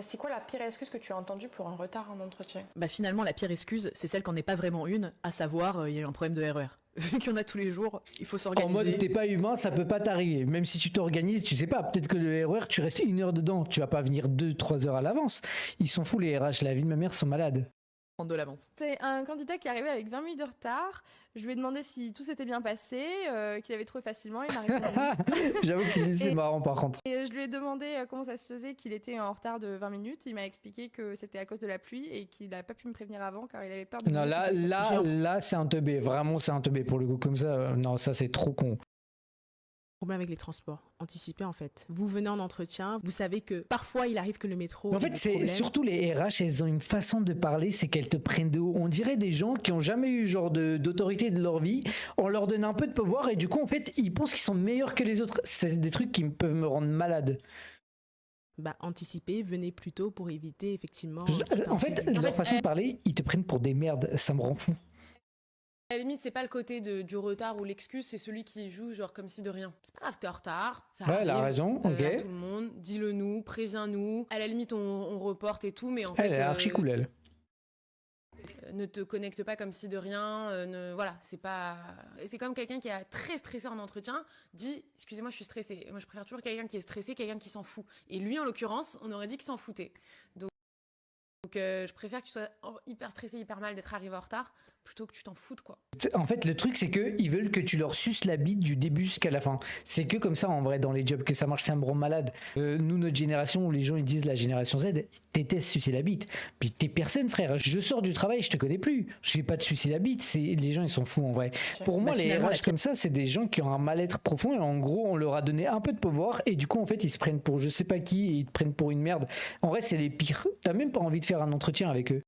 C'est quoi la pire excuse que tu as entendue pour un retard en entretien? Bah finalement, la pire excuse, c'est celle qu'on n'est pas vraiment une, à savoir, il y a eu un problème de RER. Vu qu'il y en a tous les jours, il faut En mode, s'organiser. t'es pas humain, ça peut pas t'arriver. Même si tu t'organises, tu sais pas, peut-être que le RER, tu restes 1 heure dedans. Tu vas pas venir 2, 3 heures à l'avance. Ils sont fous, les RH. La vie de ma mère sont malades. Prendre de l'avance. C'est un candidat qui est arrivé avec 20 minutes de retard. Je lui ai demandé si tout s'était bien passé, qu'il avait trouvé facilement. Il m'a répondu. J'avoue que c'est Et- marrant par contre. Et je lui ai demandé comment ça se faisait qu'il était en retard de 20 minutes. Il m'a expliqué que c'était à cause de la pluie et qu'il n'a pas pu me prévenir avant car il avait peur de Non, me là, c'est un teubé. Vraiment, c'est un teubé. Pour le coup, comme ça, non, ça, c'est trop con. Problème avec les transports, anticipé en fait. Vous venez en entretien, vous savez que parfois il arrive que le métro. Mais en ait fait, des c'est problèmes. surtout les RH, elles ont une façon de parler, c'est qu'elles te prennent de haut. On dirait des gens qui ont jamais eu genre d'autorité de leur vie. On leur donne un peu de pouvoir et du coup, en fait, ils pensent qu'ils sont meilleurs que les autres. C'est des trucs qui peuvent me rendre malade. Bah, anticipez, venez plus tôt pour éviter effectivement. En fait, leur façon de parler, ils te prennent pour des merdes. Ça me rend fou. À la limite, c'est pas le côté du retard ou l'excuse, c'est celui qui joue genre comme si de rien. C'est pas grave, t'es en retard, ça Ouais, arrive. elle a raison, ok. À tout le monde, dis-le nous, préviens-nous. À la limite, on reporte et tout, mais en Elle fait, est archi cool, elle. ne te connecte pas comme si de rien. Voilà, c'est pas. C'est comme quelqu'un qui est très stressé en entretien, dit excusez-moi, je suis stressé. Moi, je préfère toujours quelqu'un qui est stressé, quelqu'un qui s'en fout. Et lui, en l'occurrence, on aurait dit qu'il s'en foutait. Donc, je préfère que tu sois hyper stressé, hyper mal d'être arrivé en retard, plutôt que tu t'en foutes, quoi. En fait, le truc, c'est qu'ils veulent que tu leur suces la bite du début jusqu'à la fin. C'est que comme ça, en vrai, dans les jobs, que ça marche, ça me rend malade. Nous, notre génération, où les gens ils disent la génération Z, ils détestent sucer la bite. Puis t'es personne, frère. Je sors du travail, je te connais plus. Je vais pas te sucer la bite. Les gens, ils sont fous, en vrai. Pour moi, les finalement, RH comme ça, c'est des gens qui ont un mal-être profond et en gros, on leur a donné un peu de pouvoir et du coup, en fait, ils se prennent pour je sais pas qui et ils te prennent pour une merde. En vrai, c'est les pires. T'as même pas envie de faire un entretien avec eux.